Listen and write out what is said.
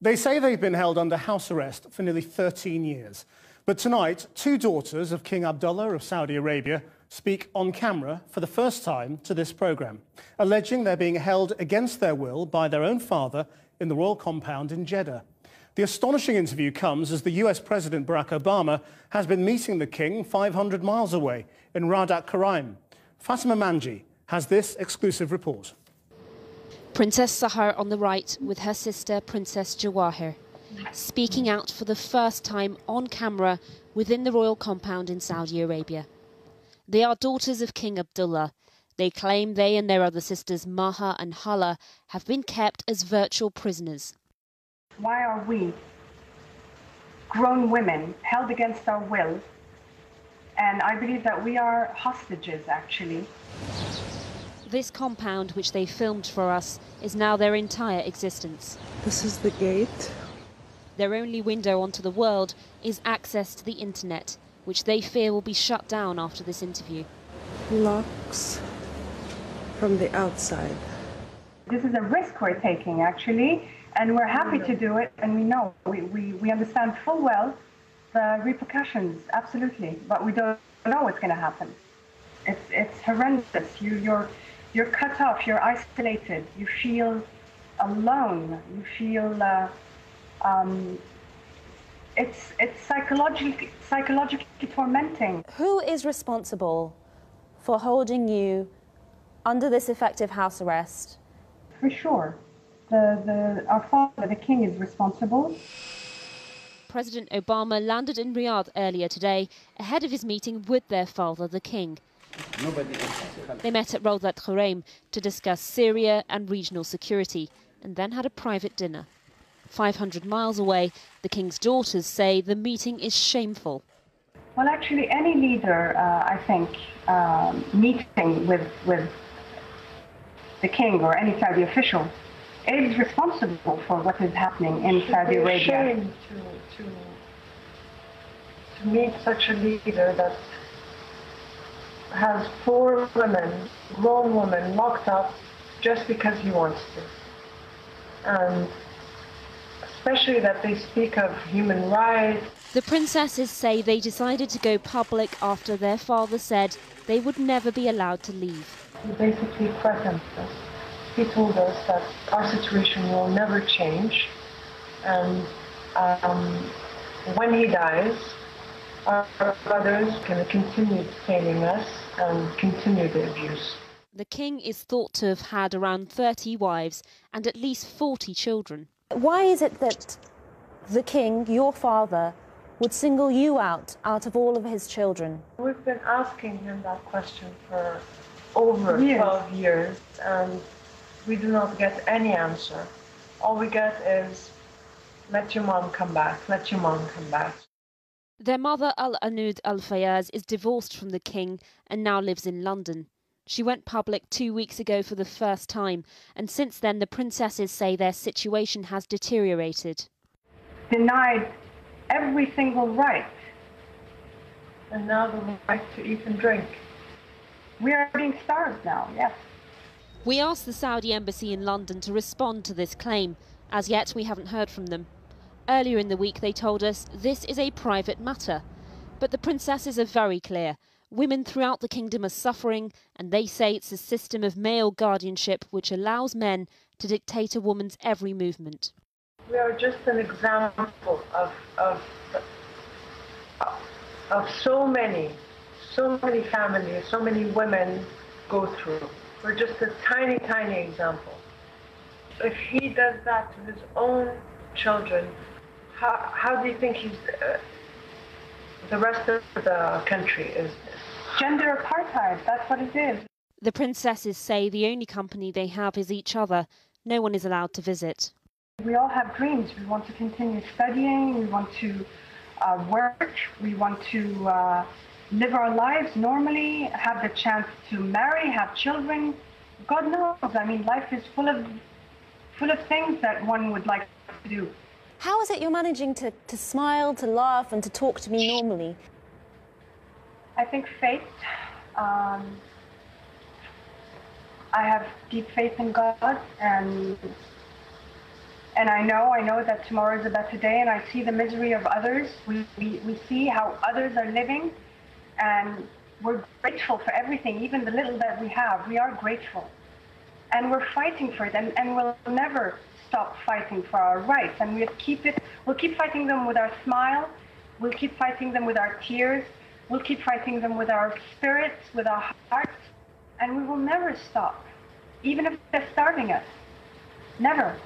They say they've been held under house arrest for nearly 13 years. But tonight, two daughters of King Abdullah of Saudi Arabia speak on camera for the first time to this programme, alleging they're being held against their will by their own father in the royal compound in Jeddah. The astonishing interview comes as the US President Barack Obama has been meeting the king 500 miles away in Radat Karaim. Fatima Manji has this exclusive report. Princess Sahar on the right with her sister Princess Jawahir, speaking out for the first time on camera within the royal compound in Saudi Arabia. They are daughters of King Abdullah. They claim they and their other sisters Maha and Hala have been kept as virtual prisoners. Why are we, grown women, held against our will? And I believe that we are hostages, actually. This compound, which they filmed for us, is now their entire existence. This is the gate. Their only window onto the world is access to the internet, which they fear will be shut down after this interview. Locks from the outside. This is a risk we're taking, actually, and we're happy to do it, and we know, we understand full well the repercussions, absolutely, but we don't know what's going to happen. It's horrendous. You're cut off, you're isolated, you feel alone, you feel, it's psychologically tormenting. Who is responsible for holding you under this effective house arrest? For sure. Our father, the king, is responsible. President Obama landed in Riyadh earlier today ahead of his meeting with their father, the king. They met at Radat Karaim to discuss Syria and regional security and then had a private dinner. 500 miles away, the king's daughters say the meeting is shameful. Well, actually, any leader, I think, meeting with the king or any Saudi official is responsible for what is happening in Saudi Arabia. It's a shame to meet such a leader that has four women, grown women, locked up just because he wants to. And especially that they speak of human rights. The princesses say they decided to go public after their father said they would never be allowed to leave. He basically threatened us. He told us that our situation will never change, and when he dies, our brothers can continue detaining us and continue the abuse. The king is thought to have had around 30 wives and at least 40 children. Why is it that the king, your father, would single you out of all of his children? We've been asking him that question for over 12 years, and we do not get any answer. All we get is, let your mom come back, let your mom come back. Their mother, Al-Anud Al-Fayaz, is divorced from the king and now lives in London. She went public 2 weeks ago for the first time, and since then the princesses say their situation has deteriorated. Denied every single right. And now the right to eat and drink. We are being starved now, yes. We asked the Saudi embassy in London to respond to this claim. As yet, we haven't heard from them. Earlier in the week, they told us this is a private matter. But the princesses are very clear. Women throughout the kingdom are suffering, and they say it's a system of male guardianship which allows men to dictate a woman's every movement. We are just an example of so many families, so many women go through. We're just a tiny, tiny example. If he does that to his own children, how do you think the rest of the country is? Gender apartheid, that's what it is. The princesses say the only company they have is each other. No one is allowed to visit. We all have dreams. We want to continue studying, we want to work, we want to live our lives normally, have the chance to marry, have children. God knows, I mean, life is full of things that one would like to do. How is it you're managing to smile, to laugh and to talk to me normally? I think faith. I have deep faith in God, and And I know that tomorrow is a better day, and I see the misery of others. We see how others are living, and we're grateful for everything, even the little that we have. We are grateful. And we're fighting for it, and we'll never stop fighting for our rights. And we'll keep fighting them with our smile, we'll keep fighting them with our tears, we'll keep fighting them with our spirits, with our hearts, and we will never stop, even if they're starving us. Never.